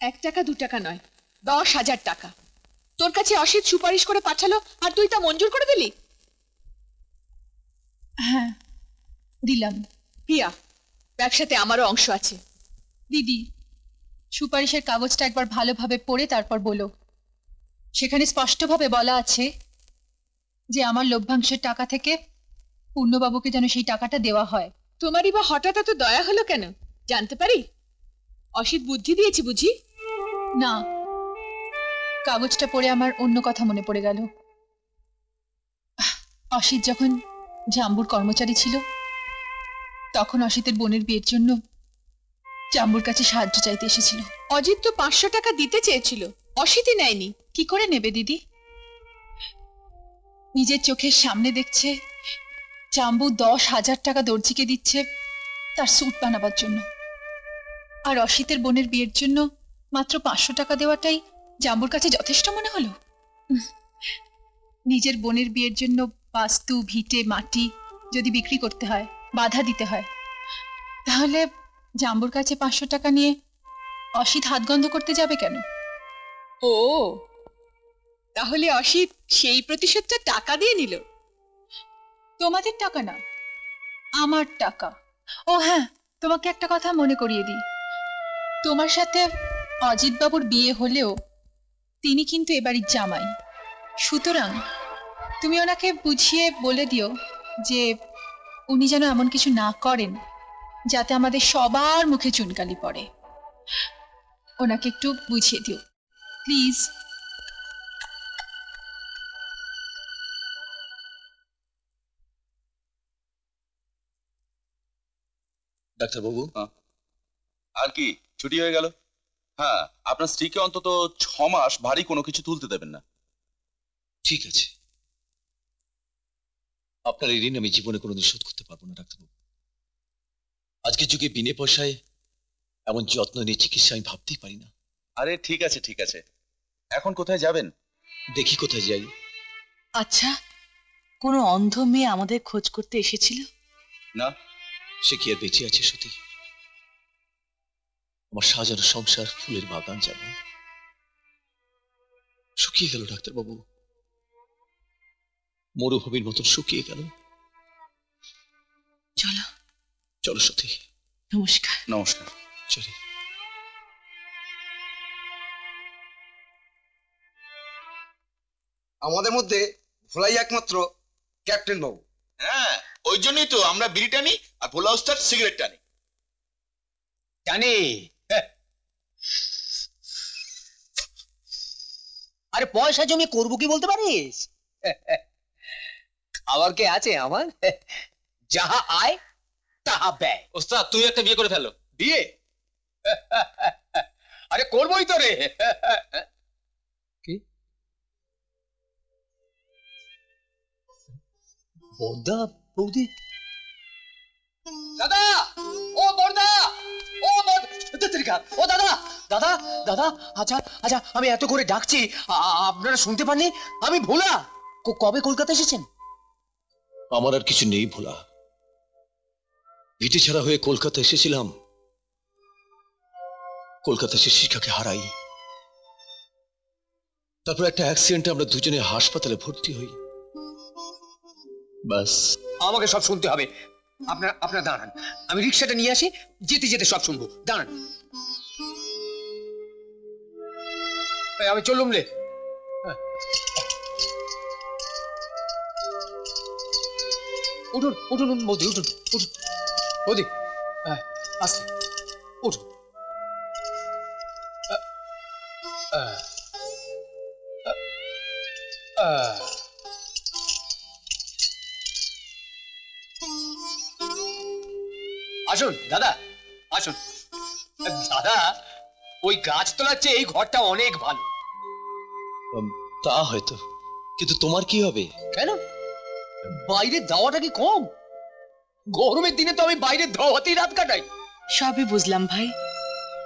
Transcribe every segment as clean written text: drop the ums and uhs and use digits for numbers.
1 টাকা 2 টাকা নয়, 10,000 টাকা তোর কাছে অসিত সুপারিশ করে পাঠালো আর তুই তা মঞ্জুর করে দিলি? হ্যাঁ দিলাম। প্রিয়া, ব্যবসাতে আমারও অংশ আছে। দিদি, সুপারিশের কাগজটা একবার ভালোভাবে পড়ে তারপর বলো। সেখানে স্পষ্টভাবে বলা আছে যে আমার লভ্যাংশের টাকা থেকে পূর্ণবাবুকে যেন সেই টাকাটা দেওয়া হয়। তোমারই বা হঠাৎ এত দয়া হলো কেন, জানতে পারি? অসিত বুদ্ধি দিয়েছি বুঝি? না, কাগজটা পড়ে আমার অন্য কথা মনে পড়ে গেল। অসিত যখন জাম্বুর কর্মচারী ছিল তখন অসিতের বোনের বিয়ের জন্য জাম্বুর কাছে সাহায্য চাইতে এসেছিল। অজিত তো 500 টাকা দিতে চেয়েছিল, অসিতই নেয়নি। কি করে নেবে দিদি? নিজের চোখের সামনে দেখছে জাম্বু 10,000 টাকা দর্জিকে দিচ্ছে তার স্যুট বানাবার জন্য, আর অসিতের বোনের বিয়ের জন্য মাত্র 500 টাকা দেওয়াটাই জাম্বুর কাছে যথেষ্ট মনে হলো। নিজের বোনের বিয়ের জন্য বাস্তু, ভিটে, মাটি যদি বিক্রি করতে হয়, বাধা দিতে হয়, তাহলে জাম্বুর কাছে 500 টাকা নিয়ে অসিত হাতগন্ধ করতে যাবে কেন? ও, তাহলে অসিত সেই প্রতিশোধটা টাকা দিয়ে নিল? তোমাদের টাকা না, আমার টাকা। ও হ্যাঁ, তোমাকে একটা কথা মনে করিয়ে দিই, তোমার সাথে অজিত বাবুর বিয়ে হলেও তিনি কিন্তু এবাড়ির জামাই। সুতরাং তুমি ওনাকে বুঝিয়ে বলে দিও যে উনি যেন এমন কিছু না করেন যাতে আমাদের সবার মুখে চুনকালি পড়ে। ওনাকে একটু বুঝিয়ে দিও প্লিজ। ডাক্তারবাবু, আর কি ছুটি হয়ে গেল? হ্যাঁ, আপনার স্ত্রীকে অন্তত 6 মাস ভারী কোনো কিছু তুলতে দেবেন না। ঠিক আছে, আপনার এই ঋণ আমি জীবনে কোনোদিন শোধ করতে পারবো না ডাক্তারবাবু। আজকের যুগে বিনে পয়সায় এমন যত্ন নিয়ে চিকিৎসা আমি ভাবতেই পারি না। আরে ঠিক আছে ঠিক আছে, এখন কোথায় যাবেন? দেখি কোথায় যাই। আচ্ছা, কোনো অন্ধ মেয়ে আমাদের খোঁজ করতে এসেছিল? না। সে কি আর বেঁচে আছে সত্যি? আমার সাজানো সংসার ফুলের বাগান যেন শুকিয়ে গেল ডাক্তারবাবু, মরুভূমির মতন শুকিয়ে গেল। চলো চলো সত্যি। নমস্কার। নমস্কার। চলি। আমাদের মধ্যে ভোলাই একমাত্র ক্যাপ্টেন বাবু। হ্যাঁ, ওই জন্যই তো আমরা বিড়ি টানি আর ভোলা ওস্তাদ সিগারেট টানি। জানি। আরে পয়সা জমি করবো কি বলতে পারিস? আবার কে আছে আমার? যাহা আয় তাহা ব্যয়। ওস্তাদ তুই একটা বিয়ে করে ফেলো। বিয়ে? আরে করবোই তো রে। কি বড়দা বৌদি? দাদা, ও বড়দা, ও ও দাদা, দাদা দাদা, আচ্ছা আচ্ছা, আমি এত করে ডাকছি আপনারা শুনতে পাননি? আমি ভোলা। কবে কলকাতা এসেছেন? আমার আর কিছু নেই ভোলা। ভিটে ছাড়া হয়ে কলকাতা এসেছিলাম, কলকাতা সে শিখাকে হারাই, তারপর একটা অ্যাক্সিডেন্টে আমরা দুজনে হাসপাতালে ভর্তি হই। বাস। আমাকে সব শুনতে হবে। আপনার দাঁড়ান, আমি রিক্সাটা নিয়ে আসি, যেতে যেতে সব শুনবো। দাঁড়ান, আমি চললুম রে। উঠুন উঠুন বৌদি, উঠুন উঠুন বৌদি, আসতে উঠুন। আসুন দাদা, আসুন। দাদা, ওই গাছতলার চেয়ে এই ঘরটা অনেক ভালো। তা হয়তো, কিন্তু তোমার কি হবে? কেন? বাইরে দাওয়াটা কি কম? গরমের দিনে তো আমি বাইরে দাওয়াতেই রাত কাটাই। সবই বুঝলাম ভাই,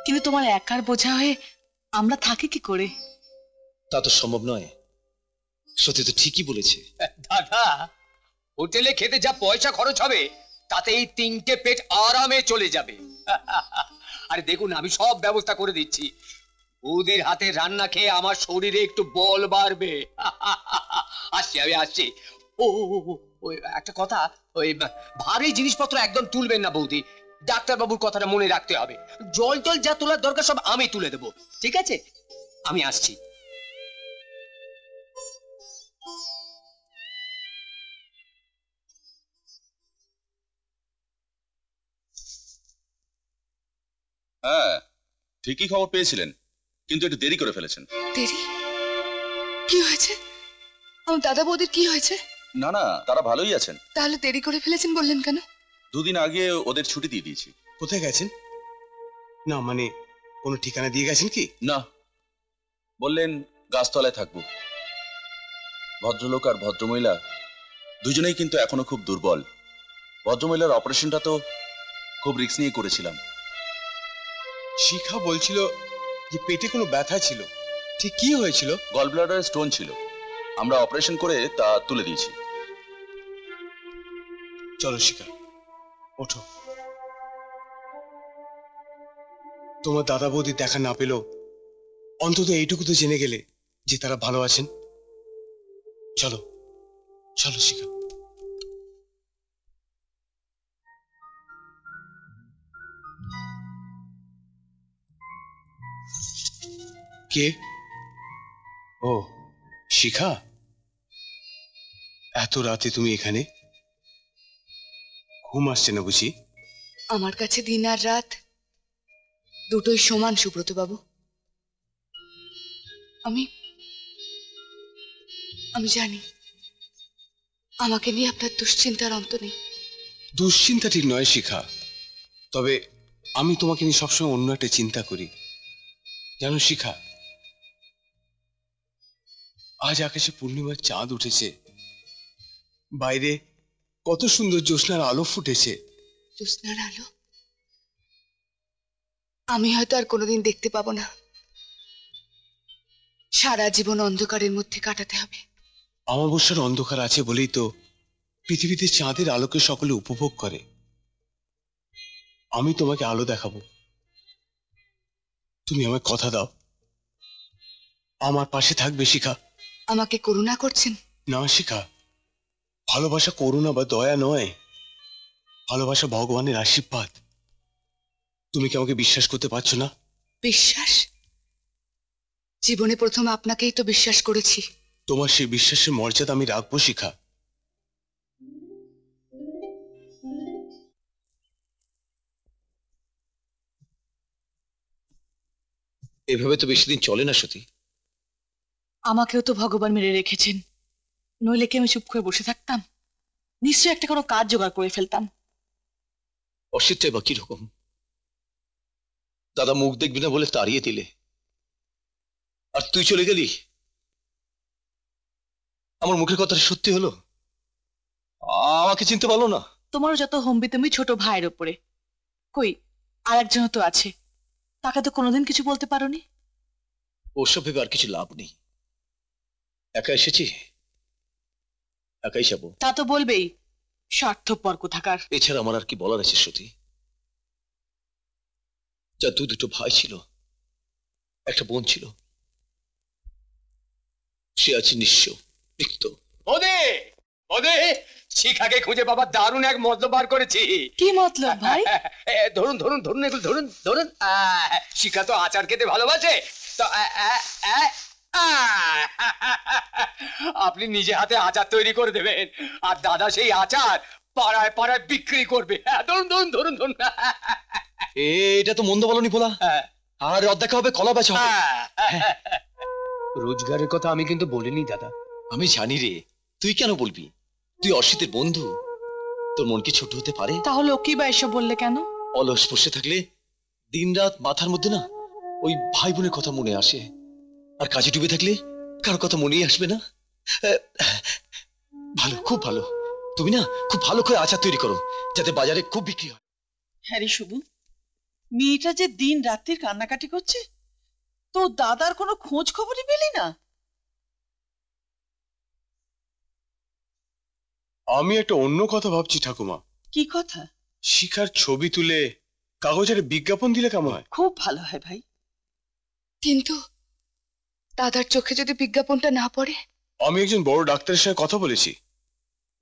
কিন্তু তোমার একার বোঝা হয়ে আমরা থাকি কি করে? তা তো সম্ভব নয়। সত্যি তো ঠিকই বলেছে দাদা, হোটেলে খেতে যা পয়সা খরচ হবে তাতে এই 3টে পেট আরামে চলে যাবে। আরে দেখুন, আমি সব ব্যবস্থা করে দিচ্ছি। বৌদির হাতে রান্না খেয়ে আমার শরীরে একটু বল বাড়বে। আসছি, আমি আসছি। ও ওই একটা কথা, ওই ভারী জিনিসপত্র একদম তুলবেন না বৌদি। ডাক্তারবাবুর কথাটা মনে রাখতে হবে। জল টল যা তোলার দরকার সব আমি তুলে দেবো, ঠিক আছে? আমি আসছি। হ্যাঁ, ঠিকই খবর পেয়েছিলেন, কিন্তু একটু দেরি করে ফেলেছেন। দেরি? কি হয়েছে? আমার দাদা বৌদির কি হয়েছে? না না, তারা ভালোই আছেন। তাহলে দেরি করে ফেলেছেন বললেন কেন? দুদিন আগে ওদের ছুটি দিয়ে দিয়েছি। কোথায় গেছেন? না মানে কোনো ঠিকানা দিয়ে গেছেন কি? না, বললেন গাছতলায় থাকবো। ভদ্রলোক আর ভদ্রমহিলা দুজনেই কিন্তু এখনো খুব দুর্বল। ভদ্রমহিলার অপারেশনটা তো খুব রিস্ক নিয়ে করেছিলাম। শিখা বলছিল যে পেটে কোনো ব্যথা ছিল, ঠিক কি হয়েছিল? গল ব্লাডারে স্টোন ছিল, আমরা অপারেশন করে তা তুলে দিয়েছি। চলো শিখা, ওঠো। তোমার দাদা বৌদি দেখা না পেলেও অন্তত এইটুকু তো জেনে গেলে যে তারা ভালো আছেন। চলো চলো শিখা। কে? ও শিখা, এত রাতে তুমি এখানে? ঘুম আসছে না বুঝি? আমার কাছে দিন আর রাত দুটোই সমান সুব্রত বাবু। আমি আমি জানি আমাকে নিয়ে আপনার দুশ্চিন্তার অন্ত নেই। দুশ্চিন্তা ঠিক নয় শিখা, তবে আমি তোমাকে নিয়ে সবসময় অন্য একটা চিন্তা করি জানো শিখা। আজ আকাশে পূর্ণিমার চাঁদ উঠেছে, বাইরে কত সুন্দর জ্যোৎস্নার আলো ফুটেছে। জ্যোৎস্নার আলো আমি হয়তো আর কোনোদিন দেখতে পাবো না। সারা জীবন অন্ধকারের মধ্যে কাটাতে হবে। অমাবস্যার অন্ধকার আছে বলেই তো পৃথিবীতে চাঁদের আলোকে সকলে উপভোগ করে। আমি তোমাকে আলো দেখাবো, তুমি আমায় কথা দাও আমার পাশে থাকবে শিখা। আমাকে করুণা করছেন? না শিখা, ভালোবাসা করুণা বা দয়া নয়, ভালোবাসা ভগবানের আশীর্বাদ। তুমি কি আমাকে বিশ্বাস করতে পারছো না? বিশ্বাস? জীবনে প্রথম আপনাকেই তো বিশ্বাস করেছি। তোমার সেই বিশ্বাসের মর্যাদা আমি রাখবো শিখা। এভাবে তো বেশি দিন চলে না সতী। আমাকেও তো ভগবান মেরে রেখেছেন, নইলে কি আমি চুপ করে বসে থাকতাম? নিশ্চয়ই একটা কোনো কাজ জোগাড় করে ফেলতাম। অসিতটাই বা কিরকম? দাদা মুখ দেখবি না বলে তাড়িয়ে দিলে, আর তুই চলে গেলি। আমার মুখের কথাটা সত্যি হলো? আমাকে চিনতে পারলো না? তোমারও যত হম্বি তুমি ছোট ভাইয়ের ওপরে, কই আর একজনও তো আছে, তাকে তো কোনোদিন কিছু বলতে পারোনি। ওসব ভেবে আর কিছু লাভ নেই। একা এসেছি, একাই যাবো। তা তো বলবেই, স্বার্থপর কোথাকার। এছাড়া আমার আর কি বলার আছে সতী? যা দুটো ভাই ছিল, একটা বোন ছিল, সে আছে নিঃস্ব, রিক্ত। ওদে ওদে, শিখাকে খুঁজে বাবা দারুণ এক মতলব বার করেছি। কি মতলব ভাই? ধরুন ধরুন ধরুন এগুলো ধরুন ধরুন। শিখা তো আচার খেতে ভালোবাসে, তো আপনি নিজে হাতে আচার তৈরি করে দেবেন, আর দাদা সেই আচার পাড়ায় পাড়ায় বিক্রি করবে। ধরুন ধরুন ধরুন ধরুন। এটা তো মন্দ বলনি বলা। আর অর্ধেক হবে কলা বেচা হবে। রোজগারের কথা আমি কিন্তু বলিনি দাদা। আমি জানি রে, তুই কেন বলবি? তুই অসিতের বন্ধু, তোর মন কি ছোট হতে পারে? তাহলে ও কি বা এসব বললে কেন? অলস বসে থাকলে দিন রাত মাথার মধ্যে না ওই ভাই বোনের কথা মনে আসে, আর কাজে ডুবে থাকলে কারো কথা মনেই আসবে না। ভালো, খুব ভালো। তুমি না খুব ভালো করে আচার তৈরি করো, যাতে বাজারে খুব বিক্রি হয়। হ্যাঁ রে শুভু, মেয়েটা যে দিন রাত্রির কান্নাকাটি করছে, তো দাদার কোনো খোঁজ খবরই পেলি না? আমি একটা অন্য কথা ভাবছি ঠাকুমা। কি কথা? শিখার ছবি তুলে কাগজের বিজ্ঞাপন দিলে কেমন হয়? খুব ভালো হয় ভাই। কিন্তু দাদার চোখে যদি বিজ্ঞাপনটা না পড়ে? আমি একজন বড় ডাক্তারের সঙ্গে কথা বলেছি,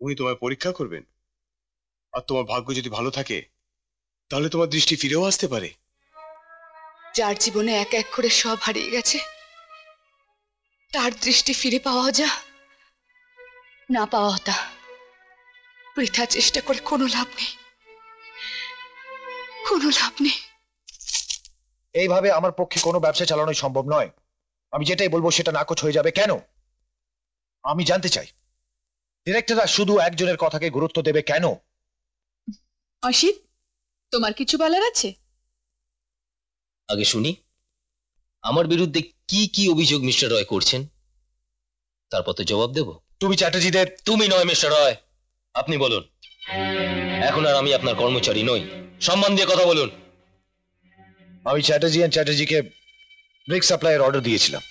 উনি তোমায় পরীক্ষা করবেন, আর তোমার ভাগ্য যদি ভালো থাকে তাহলে তোমার দৃষ্টি ফিরেও আসতে পারে। যার জীবনে এক এক করে সব হারিয়ে গেছে, তার দৃষ্টি ফিরে পাওয়া যা না পাওয়া তা, বৃথা চেষ্টা করে কোনো লাভ নেই, কোনো লাভ নেই। এইভাবে আমার পক্ষে কোনো ব্যবসা চালানোই সম্ভব নয়। আমি যেটাই বলবো সেটা নাকচ হয়ে যাবে। কেন? আমি জানতে চাই ডিরেক্টররা শুধু একজনের কথাকে গুরুত্ব দেবে কেন? অসিত, তোমার কিছু বলার আছে? আগে শুনি আমার বিরুদ্ধে কি কি অভিযোগ মিস্টার রয় করছেন, তারপর তো জবাব দেব। তুমি চ্যাটার্জিদের। তুমি নয় মিস্টার রয়, আপনি বলুন। এখন আর আমি আপনার কর্মচারী নই, সম্মান দিয়ে কথা বলুন। আমি চ্যাটার্জি এন্ড চ্যাটার্জিকে ব্রেক সাপ্লাইয়ের অর্ডার দিয়েছিলাম।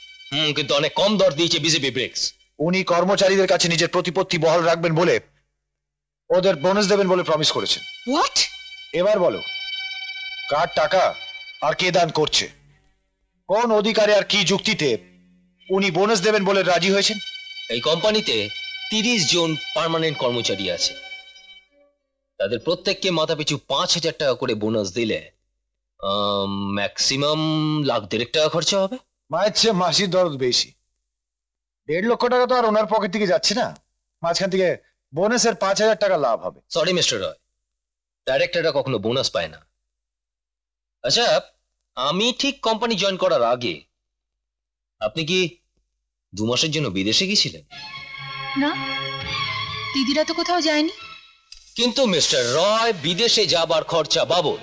কিন্তু অনেক কম দর দিয়েছে বিজেপি ব্রেকস। উনি কর্মচারীদের কাছে নিজের প্রতিপত্তি বহাল রাখবেন বলে, ওদের বোনাস দেবেন বলে প্রমিস করেছেন। হোয়াট? এবার বলো, কার টাকা আর কে দান করছে? কোন অধিকারে আর কি যুক্তিতে উনি বোনাস দেবেন বলে রাজি হয়েছেন? এই কোম্পানিতে 30 জন পার্মানেন্ট কর্মচারী আছে, তাদের প্রত্যেককে মাথাপিছু 5,000 টাকা করে বোনাস দিলে ম্যাক্সিমাম $1,50,000 খরচা হবে। মায়ের চেয়ে মাসির দরদ বেশি। 1.5 লক্ষ টাকা তো আর ওনার পকেট থেকে যাচ্ছে না, মাঝখান থেকে বোনাসের 5,000 টাকা লাভ হবে। সরি মিস্টার রয়, ডাইরেক্টররা কখনো বোনাস পায় না। আচ্ছা, আমি ঠিক কোম্পানি জয়েন করার আগে আপনি কি 2 মাসের জন্য বিদেশে গিয়েছিলেন? না, দিদিরা তো কোথাও যায়নি। কিন্তু মিস্টার রয় বিদেশে যাবার খরচা বাবদ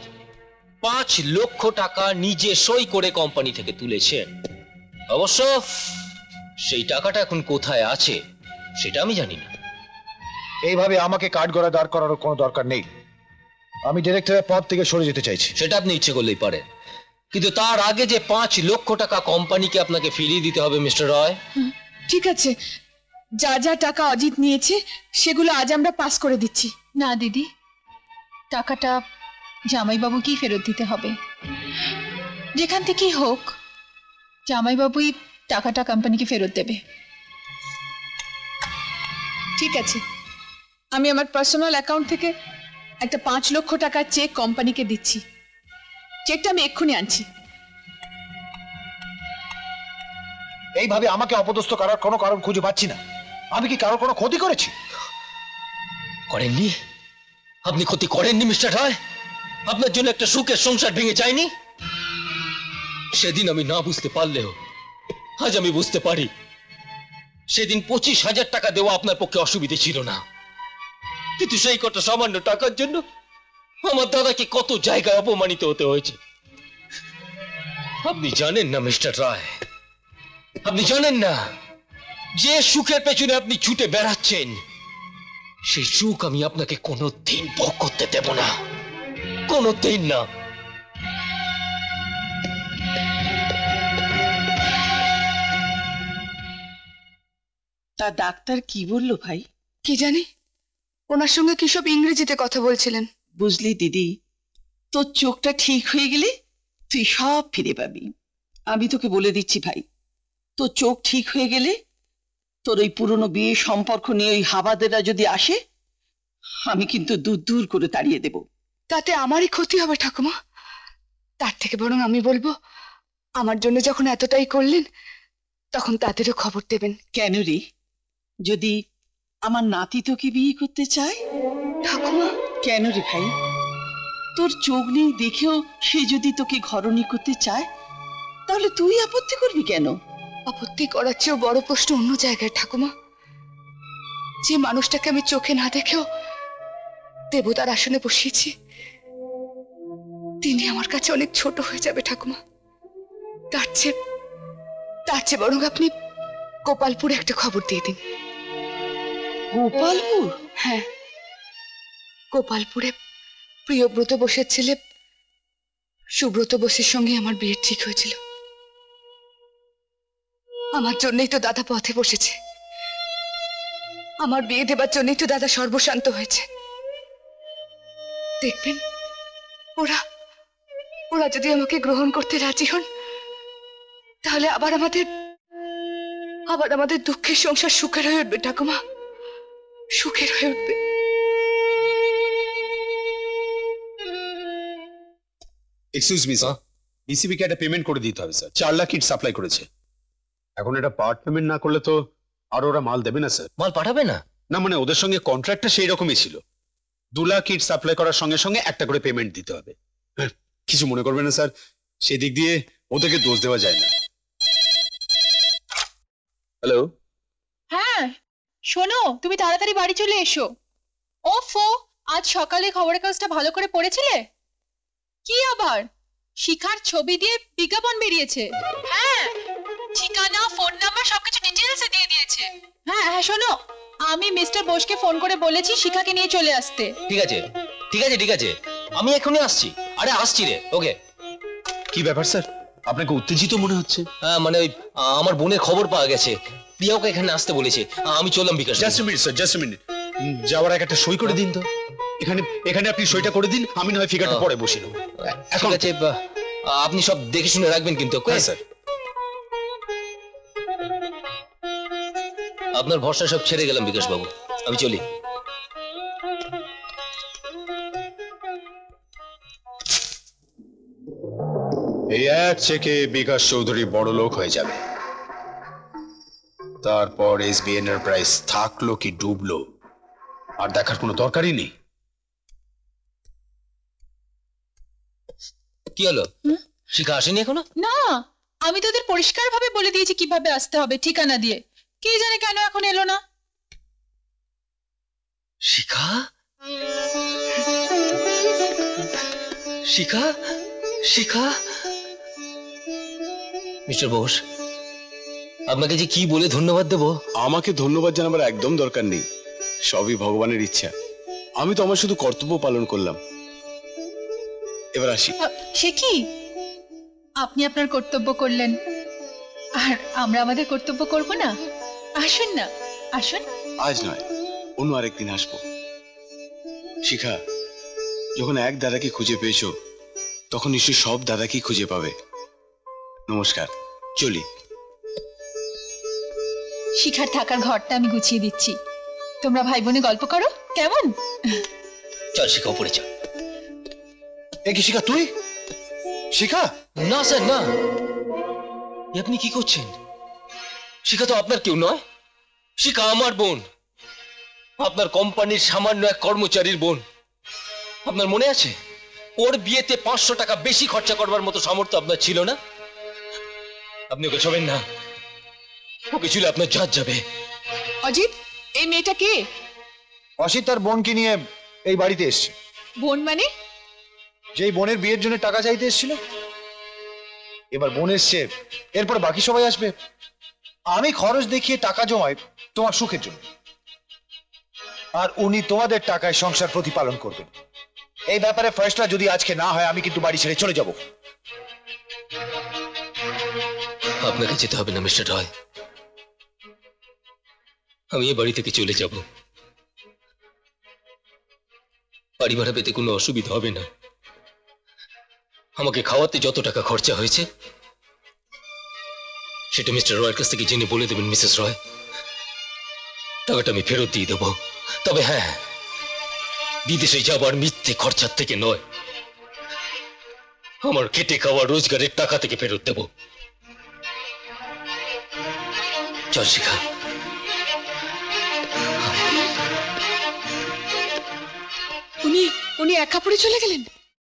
5 লক্ষ টাকা নিজে সই করে কোম্পানি থেকে তুলেছেন। অবশ্য সেই টাকাটা এখন কোথায় আছে সেটা আমি জানি না। এইভাবে আমাকে কাঠগড়া দাঁড় করানোর কোনো দরকার নেই। আমি ডিরেক্টরের পদ থেকে সরে যেতে চাইছি। সেটা আপনি ইচ্ছে করলেই পারেন, কিন্তু তার আগে যে 5 লক্ষ টাকা কোম্পানিকে আপনাকে ফিরিয়ে দিতে হবে মিস্টার রয়। ঠিক আছে, যা যা টাকা অজিত নিয়েছে সেগুলো আজ আমরা পাস করে দিচ্ছি। না দিদি, টাকাটা জামাইবাবুকেই ফেরত দিতে হবে। যেখান থেকেই হোক জামাইবাবুই টাকাটা কোম্পানিকে ফেরত দেবে। ঠিক আছে, আমি আমার পার্সোনাল অ্যাকাউন্ট থেকে একটা 5 লক্ষ টাকার চেক কোম্পানিকে দিচ্ছি। চেকটা আমি এক্ষুনি আনছি। এইভাবে আমাকে অপদস্থ করার কোনো কারণ খুঁজে পাচ্ছি না। আমি কি কারো কোনো ক্ষতি করেছি? করেননি, আপনি ক্ষতি করেননি মিস্টার রয়। আপনার জন্য একটা সুখের সংসার ভেঙে যায়নি। সেদিন আমি না বুঝতে পারলেও আজ আমি বুঝতে পারি, সেদিন 25,000 টাকা দেওয়া আপনার পক্ষে অসুবিধে ছিল না, কিন্তু সেই কটা সামান্য টাকার জন্য আমার দাদাকে কত জায়গায় অপমানিত হতে হয়েছে। আপনি জানেন না মিস্টার রায়, আপনি জানেন না যে সুখের পেছনে আপনি ছুটে বেড়াচ্ছেন সেই সুখ আমি আপনাকে কোনোদিন ভোগ করতে দেব না, কোনোদিন না। তা ডাক্তার কি বললো ভাই? কি জানি, ওনার সঙ্গে কি সব ইংরেজিতে কথা বলছিলেন। বুঝলি দিদি, তোর চোখটা ঠিক হয়ে গেলে তুই সব ফিরে পাবি। আমি তোকে বলে দিচ্ছি ভাই, তোর চোখ ঠিক হয়ে গেলে তোর ওই পুরনো বিয়ে সম্পর্ক নিয়ে ওই হাবাদেরা যদি আসে, আমি কিন্তু দূর দূর করে তাড়িয়ে দেব। তাতে আমারই ক্ষতি হবে ঠাকুমা। তার থেকে বরং আমি বলবো, আমার জন্য যখন এতটাই করলেন তখন তাদেরও খবর দেবেন। কেন রে? যদি আমার নাতি তোকে বিয়ে করতে চায়? ঠাকুমা। কেন রে ভাই? তোর চোখ নেই দেখেও সে যদি তোকে ঘরণী করতে চায়, তাহলে তুই আপত্তি করবি কেন? আপত্তি করার চেয়েও বড় প্রশ্ন অন্য জায়গায় ঠাকুমা। যে মানুষটাকে আমি চোখে না দেখেও দেবতার আসনে বসিয়েছি, তিনি আমার কাছে অনেক ছোট হয়ে যাবে ঠাকুমা। তার চেয়ে বরং আপনি গোপালপুরে একটা খবর দিয়ে দিন। গোপালপুর? হ্যাঁ, গোপালপুরে প্রিয়ব্রত বসের ছেলে সুব্রত বসের সঙ্গে আমার বিয়ে ঠিক হয়েছিল। আমার জন্যই তো দাদা পথে বসেছে, আমার বিয়ে দেবার জন্যই তো দাদা সর্বশান্ত হয়েছে। দেখবেন, ওরা যদি আমাকে গ্রহণ করতে রাজি হন, তাহলে আবার আমাদের দুঃখের সংসার সুখের হয়ে উঠবে ঠাকুমা, সুখের হয়ে উঠবে। এক্সকিউজ মি স্যার, বিসিবি কে একটা পেমেন্ট করে দিতে হবে স্যার। 4 লাখ কিট সাপ্লাই করেছে। এখন এটা পার্ট পেমেন্ট না করলে তো আর ওরা মাল দেবে না স্যার। মাল পাঠাবে না? না মানে ওদের সঙ্গে কন্ট্রাক্টটা সেই রকমই ছিল। 2 লাখ কিট সাপ্লাই করার সঙ্গে সঙ্গে একটা করে পেমেন্ট দিতে হবে। কিছু মনে করবেন না স্যার, সেদিক দিয়ে ওদেরকে দোষ দেওয়া যায় না। হ্যালো, হ্যাঁ শোনো, তুমি তাড়াতাড়ি বাড়ি চলে এসো। ওফো, আজ সকালে খবরের কাগজটা ভালো করে পড়েছিলে? কি আবার শিখার ছবি দিয়ে বিজ্ঞাপন বেরিয়েছে। হ্যাঁ, ঠিকানা, ফোন নাম্বার সবকিছু ডিটেইলসে দিয়ে দিয়েছে। হ্যাঁ হ্যাঁ, শোনো, আমি মিস্টার বোসকে ফোন করে বলেছি শিখাকে নিয়ে চলে আসতে। ঠিক আছে ঠিক আছে ঠিক আছে, আমি এখনই আসছি। আরে আসছি রে। ওকে। কি ব্যাপার স্যার, আপনাকে উত্তেজিত মনে হচ্ছে? হ্যাঁ মানে ওই আমার বোনের খবর পাওয়া গেছে, প্রিয়াকে এখানে আসতে বলেছে। আমি চললাম Bikash. Just minute sir, just minute. যাওয়ার আগে একটা সই করে দিন তো। এখানে আপনি সইটা করে দিন, আমি নয় ফিগারটা পরে বসে নেব। ঠিক আছে, আপনি সব দেখে শুনে রাখবেন কিন্তু। হ্যাঁ স্যার। আপনার ভরসা সব ছেড়ে গেলাম বিকাশ বাবু, আমি চলি। এই এক চেকে বিকাশ চৌধুরী বড় লোক হয়ে যাবে। তারপর এসবি এন্টারপ্রাইজ থাকলো কি ডুবলো আর দেখার কোনো দরকারই নেই। কি হলো, শিখা আসেনি এখনো? না, আমি তোদের পরিষ্কারভাবে বলে দিয়েছি কিভাবে আসতে হবে, ঠিকানা দিয়ে। কে জানে কেন এখন এলো না। শিখা শিখা শিখা মিস্টার বোস, আপনাকে যে কি বলে ধন্যবাদ দেব। আমাকে ধন্যবাদ জানাবার একদম দরকার নেই, সবই ভগবানের ইচ্ছা। আমি তো আমার শুধু কর্তব্য পালন করলাম। এবার আসি। সে কি, আপনি আপনার কর্তব্য করলেন আর আমরা আমাদের কর্তব্য করব না? আসুন না, আসুন। আজ নয়, অন্য আরেকদিন আসবো। শিখা, যখন এক দাদাকে খুঁজে পেয়েছো তখন নিশ্চয়ই সব দাদাকেই খুঁজে পাবে। নমস্কার, চলি। শিখার থাকার ঘরটা আমি গুছিয়ে দিচ্ছি, তোমরা ভাই বোনে গল্প করো, কেমন? চল শিখা, উপরে চল। এ কি শিখা, তুই? শিখা? না স্যার না, আপনি কি করছেন? শিখা তো আপনার কেউ নয়, শিখা আমার বোন, আপনার কোম্পানির সামান্য এক কর্মচারীর বোন। আপনার মনে আছে, ওর বিয়েতে 500 টাকা বেশি খরচা করবার মতো সামর্থ্য আপনার ছিল না? আপনি ওকে ছবেন না, ওকে চলে আপনার জাত যাবে। অজিত, এই মেয়েটা কে? অসিত তার বোনকে নিয়ে এই বাড়িতে এসছে। বোন মানে? যেই বোনের বিয়ের জন্য টাকা চাইতে এসেছিল। এবার বোন এসছে, এরপর বাকি সবাই আসবে। আমি খরচ দেখিয়ে টাকা জমাই তোমার সুখের জন্য, আর উনি তোমাদের টাকায় সংসার প্রতিপালন করবেন। এই ব্যাপারে ফয়সলা যদি আজকে না হয় আমি কিন্তু বাড়ি ছেড়ে চলে যাব। আপনাকে যেতে হবে না মিস্টার রয়, আমি এই বাড়ি থেকে চলে যাব। বাড়ি ভাড়া পেতে কোনো অসুবিধা হবে না। আমাকে খাওয়াতে যত টাকা খরচা হয়েছে সেটা মিস্টার রয়ের কাছ থেকে জেনে বলে দেবেন মিসেস রয়, টাকাটা আমি ফেরত দিয়ে দেবো। তবে হ্যাঁ, বিদেশে যাবার মিথ্যে খরচার থেকে নয়, আমার খেটে খাওয়া রোজগারের টাকা থেকে ফেরত দেব। চল শিখা। উনি একা পড়ে চলে গেলেন?